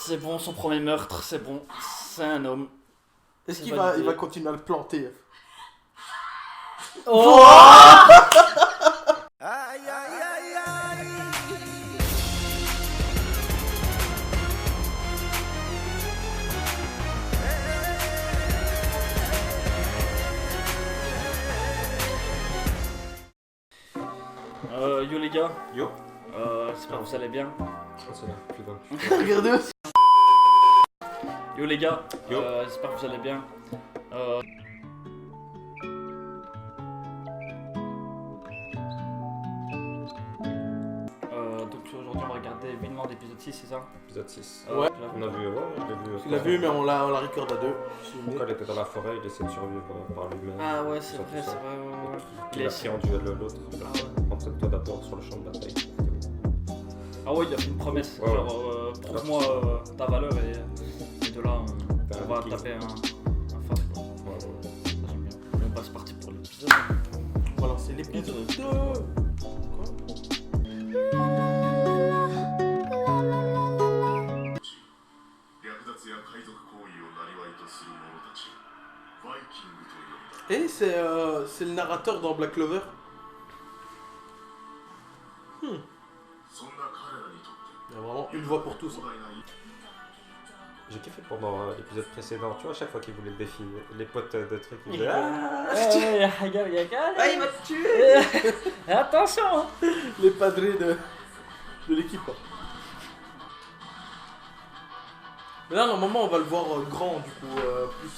C'est bon, son premier meurtre, c'est bon. C'est un homme. Est-ce qu'il va continuer à le planter? Oh Aïe aïe aïe aïe. Yo les gars, Yo. j'espère que vous allez bien. Oh, ça va, plus loin. Regardez. Yo les gars, Yo. j'espère que vous allez bien. Donc aujourd'hui on va regarder Vinland épisode 6, c'est ça? Épisode 6. Ouais. On a vu, ouais, je l'ai vu. Tu l'as vu, mais on la record à deux. Quand elle était dans la forêt, il essaie de survivre par lui-même. Ah ouais, c'est Ça, vrai, tout ça. ouais. Il a pris en duel l'autre. Ah ouais. Entraîne-toi d'abord sur le champ de bataille. Ah ouais, il a fait une promesse, Ouais, genre prouve-moi ta valeur et de là on va taper un face quoi. Ouais. Ça j'aime bien. Bon bah c'est parti pour l'épisode. Voilà, c'est l'épisode 2. Et c'est le narrateur dans Black Clover. Il y a vraiment une voix pour tous. J'ai kiffé pendant l'épisode précédent, tu vois, à chaque fois qu'il voulait le défi, les potes de trucs, ils disaient Il va te tuer. Attention. Les padrés de l'équipe. Quoi. Mais là, normalement, on va le voir grand, du coup,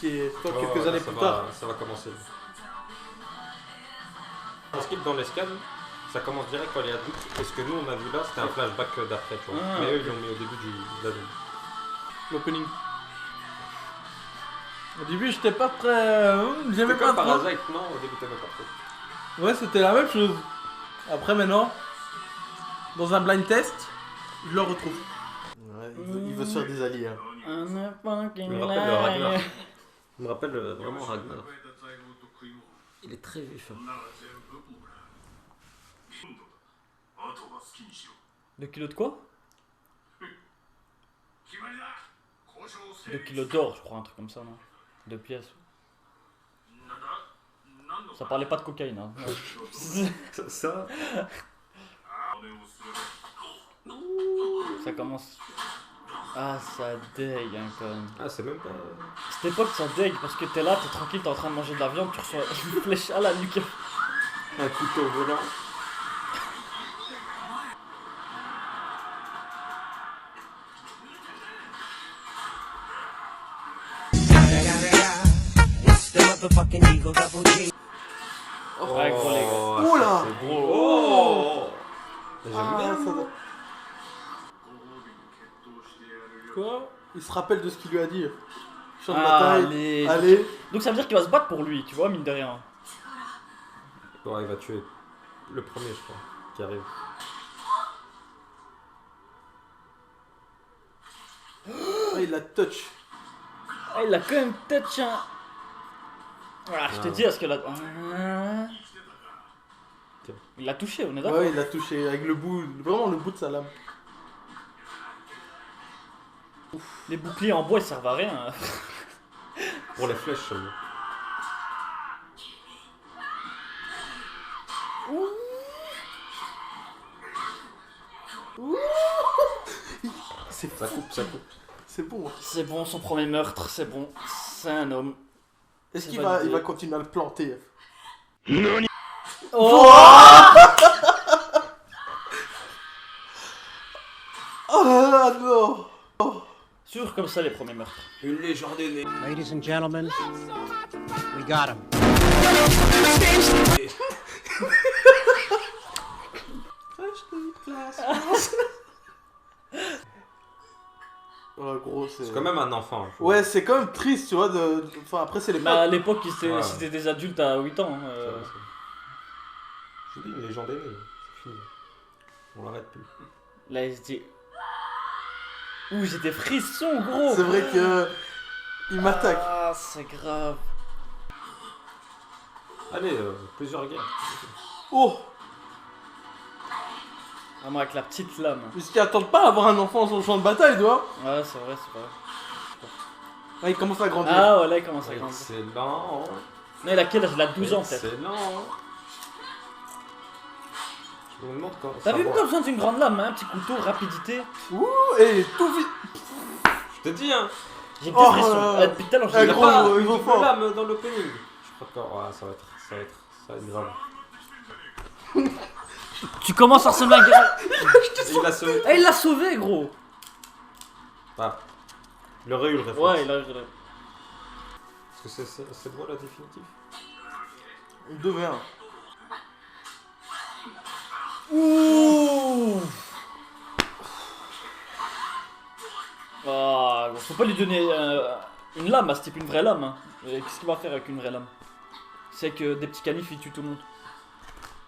quelques années plus tard. Ça va commencer. On skip dans l'escale, ça commence direct quand il y a doute. Et ce que nous on a vu là, c'était un flashback d'après, tu vois. Mais eux ils l'ont mis au début de la zone. L'opening. Au début, j'étais pas très. J'aimais pas comme trop. Parasite, non? Au début t'aimais pas trop. Ouais, c'était la même chose. Après, maintenant, dans un blind test, je le retrouve. Ouais, il veut se faire des alliés. Hein. Il me rappelle Ragnar. Il me rappelle vraiment Ragnar. Il est très vif. 2 kilos de quoi? 2 kilos d'or, je crois, un truc comme ça, non? 2 pièces. Ça parlait pas de cocaïne, hein. Ça. Ça commence. Ah, ça dégue, hein, quand même. Ah, c'est même pas. Cette époque, ça dégue parce que t'es là, t'es tranquille, t'es en train de manger de la viande, tu reçois une flèche à la nuque. Un couteau volant. Ouais, gros, les gars. Oh là. C'est gros. Oh. J'aime bien ça. Quoi? Il se rappelle de ce qu'il lui a dit. Champ de bataille. Allez. Donc ça veut dire qu'il va se battre pour lui, tu vois, mine de rien. Bon, il va tuer le premier, je crois, qui arrive. Ah, il a touch. Ah, il a quand même touch un. Voilà, je te dis, est-ce que la. Il l'a touché, on est d'accord? Ouais, il l'a touché avec le bout, vraiment le bout de sa lame. Les boucliers en bois ils servent à rien. Pour les flèches seulement. Ça coupe. C'est bon. Hein. C'est bon, son premier meurtre, c'est bon. C'est un homme. Est-ce qu'il va continuer à le planter? Oh Oh là là, non. Sûr comme ça les premiers meurtres. Une légende est née. Ladies and gentlemen, we got him. Oh, gros, C'est quand même un enfant. Ouais, c'est quand même triste, tu vois. Enfin, après, c'est les Bah à potes. l'époque Ouais. c'était des adultes à 8 ans. Hein, Je dis une légende est née. C'est fini. On l'arrête plus. Là il se dit. Ouh j'ai des frissons gros. C'est vrai que. Il m'attaque. Ah c'est grave. Allez, plusieurs guerres. Oh. Vraiment avec la petite lame. Puisqu'ils attendent pas à avoir un enfant sur le champ de bataille, tu vois. Ouais, c'est vrai, c'est vrai. Là, il commence à grandir. Ah ouais, là il commence à grandir. Excellent. Non, il a quel âge? Il a 12 ans peut-être. Excellent. Je me demande quand. T'as vu pas besoin d'une grande lame, hein? Un petit couteau, rapidité. Ouh, et tout vite. Je te dis, hein. J'ai Oh, pression. Depuis tout à l'heure, eh, j'ai Il y a gros, pas il une va double fort. lame dans l'opening. Je crois que ouais, ça va être grave. Tu commences à ressembler à un gars. Il a sauvé. Eh, il l'a sauvé, gros. Ah. Il aurait eu le réflexe. Ouais, il a. Est-ce que c'est bon la définitive? 2v1. Ouh. Ah, bon, faut pas lui donner une lame à ce type, une vraie lame. Hein. Qu'est-ce qu'il va faire avec une vraie lame? C'est que des petits canifs, il tue tout le monde.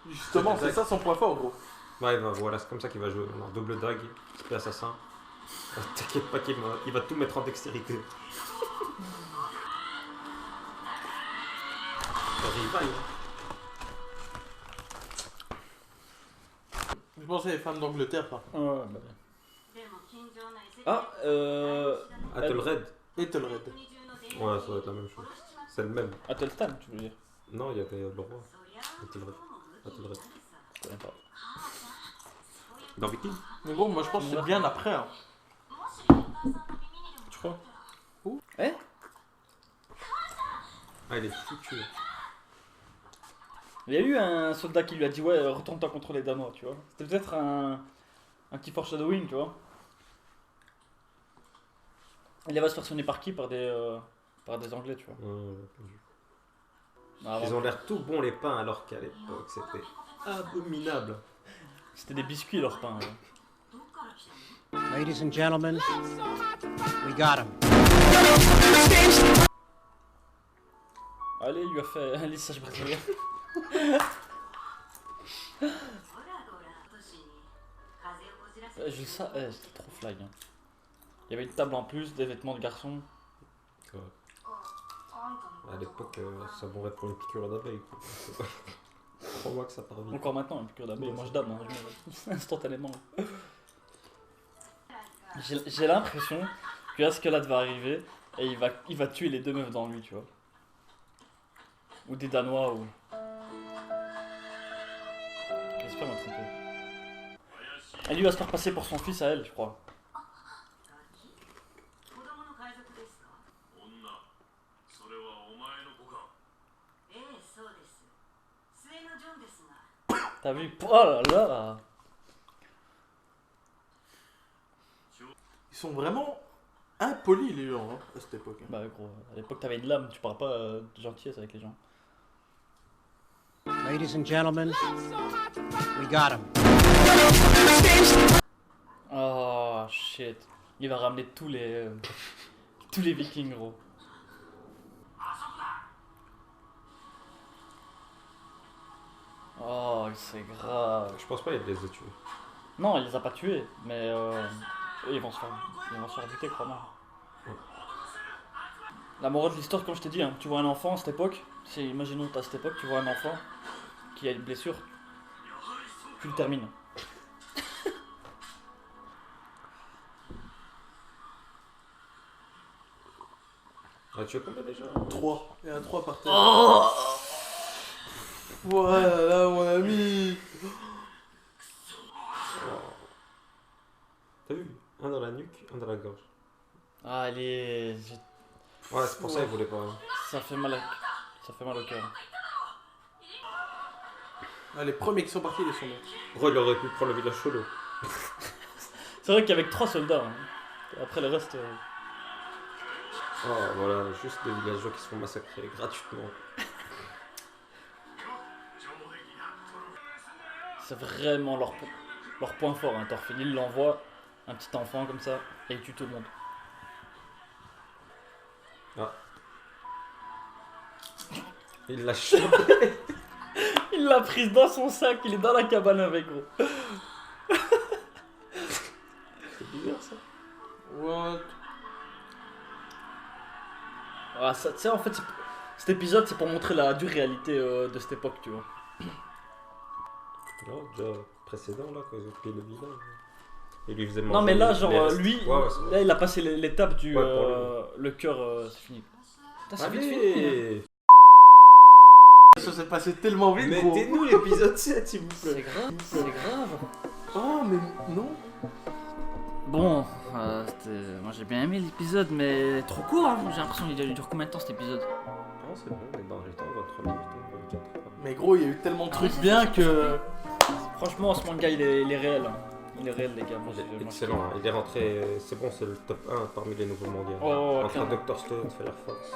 Justement, c'est ça son point fort, gros. Ouais, bah, voilà, c'est comme ça qu'il va jouer. Non, double dague, spé assassin. T'inquiète pas il va tout mettre en dextérité. Rival. Je pensais les femmes d'Angleterre, ça. Ouais, bah. Ah, Athelred. Ethelred. Ouais, ça doit être la même chose. C'est le même. Athelstan, tu veux dire? Non, il y avait le roi. Athelred. Je connais pas. Dans Viking? Mais gros, moi je pense que c'est bien après. Hein. Tu crois? Où? Eh? Ah, il est foutu. Il y a eu un soldat qui lui a dit ouais, retourne-toi contre les Danois, tu vois. C'était peut-être un petit foreshadowing, tu vois. Il va se faire sonner par qui? Par des Anglais, tu vois. Ah, Ils ont l'air tout bons les pains alors qu'à l'époque c'était abominable. C'était des biscuits leur pain. Ouais. Ladies and gentlemen, we got him. Allez, il lui a fait un lissage brésilien. Je sais, c'était trop flag. Hein. Il y avait une table en plus, des vêtements de garçon. Ouais. À l'époque, ça mourrait pour une piqûre d'abeille. Crois-moi que ça part vite. Encore maintenant, une piqûre d'abeille, mange d'âme, hein, instantanément. J'ai l'impression que Askeladd va arriver et il va tuer les deux meufs dans lui, tu vois. Ou des Danois, ou... J'espère me tromper. Et lui va se faire passer pour son fils à elle, je crois. T'as vu? Oh là là! Ils sont vraiment impolis, les gens, hein, à cette époque. Hein. Bah gros, à l'époque t'avais une lame, tu parles pas de gentillesse avec les gens. Ladies and gentlemen, we got him. Oh shit. Il va ramener tous les vikings, gros. Oh, c'est grave. Je pense pas qu'il les a tués. Non, il les a pas tués, mais eux, ils vont se faire buter, crois-moi. La morale de l'histoire, comme je t'ai dit, hein, tu vois un enfant à cette époque, imaginons à cette époque, tu vois un enfant qui a une blessure, tu le termines. Ah, tu veux combien déjà? 3. Il y a 3 par terre. Oh Voilà, mon ami. T'as vu? Un dans la nuque, un dans la gorge. Ah, allez, Ouais, c'est pour ça qu'il voulait pas. ça fait mal au cœur. Ah, les premiers qui sont partis, ils sont morts. Gros, il aurait pu prendre le village solo. C'est vrai qu'avec 3 soldats, hein. Après le reste... Oh, voilà, juste des villageois qui se font massacrer gratuitement. C'est vraiment leur point fort, hein. Thorfinn, il l'envoie, un petit enfant comme ça, et il tue tout le monde. Ah. Il l'a chopé. Il l'a prise dans son sac, il est dans la cabane avec, gros. C'est bizarre ça. What? Ah, ça, tu sais, en fait, cet épisode, c'est pour montrer la dure réalité de cette époque, tu vois. Non, déjà précédent là, quand ils ont pris le village. Et lui faisait Non, manger mais là, les genre, restes. lui, Ouais, ouais, c'est vrai. là, il a passé l'étape du. Ouais, pour le cœur, c'est fini. Putain, c'est vite fini. Allez, Ça s'est passé tellement vite, gros. mettez-nous l'épisode 7 s'il vous C'est grave, c'est grave. Oh, mais non. Bon, moi j'ai bien aimé l'épisode, mais trop court, hein. J'ai l'impression qu'il dure combien de temps cet épisode? Non, c'est bon, on est dans les temps, 23 minutes, 24. Mais gros, il y a eu tellement de Ah, trucs ouais, bien c'est que. Franchement, ce manga il est réel. Hein. Il est réel, les gars. Moi, Il est moi, excellent, hein. Il est rentré, c'est bon, c'est le top 1 parmi les nouveaux mangas. Oh, Entre clairement. Dr. Stone, Fire Force.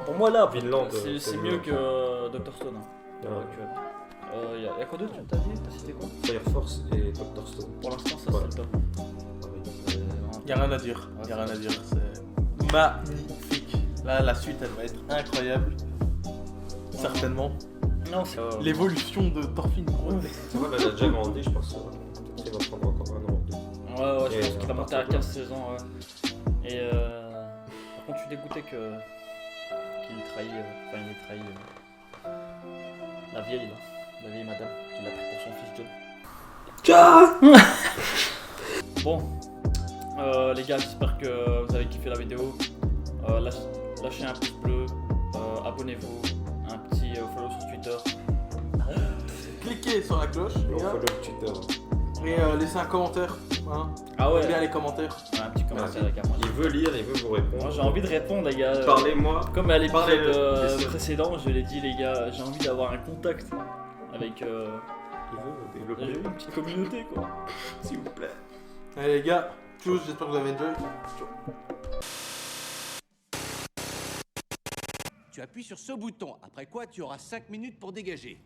Pour moi, là, Vinland, c'est c'est mieux mieux. que Dr. Stone. Hein, à l'heure Ouais. actuelle. Y a quoi d'autre, t'as dit? T'as cité quoi? Fire Force et Dr. Stone. Pour l'instant, ça Voilà. c'est le top. Y a rien à dire. Y a rien à dire. C'est magnifique. Là, la suite, elle va être incroyable. Certainement. Non, c'est. L'évolution de Thorfinn, gros. Ça va, elle a déjà grandi, je pense. Il va prendre encore un an ou deux. Ouais, je Et pense qu'il a à monté à partir de 15-16 ans, ouais. Et par contre, je suis dégoûté qu'il trahit, enfin il ait trahi la vieille madame qu'il a pris pour son fils John. Bon, les gars, j'espère que vous avez kiffé la vidéo. Lâchez un pouce bleu, abonnez-vous, un petit follow sur Twitter. Cliquez sur la cloche, les On gars. follow le Twitter. Et laissez un commentaire. Hein. Ah ouais, Aimez bien les commentaires. un petit commentaire, les gars. Il veut lire, il veut vous répondre. Moi j'ai envie de répondre, les gars. Parlez-moi. Comme à l'épisode Parlez-le. précédent, je l'ai dit, les gars, j'ai envie d'avoir un contact avec Il veut développer. une petite communauté, quoi. S'il vous plaît. Allez, les gars. Tchuss, j'espère que vous avez enjoy. Tu appuies sur ce bouton, après quoi tu auras 5 minutes pour dégager.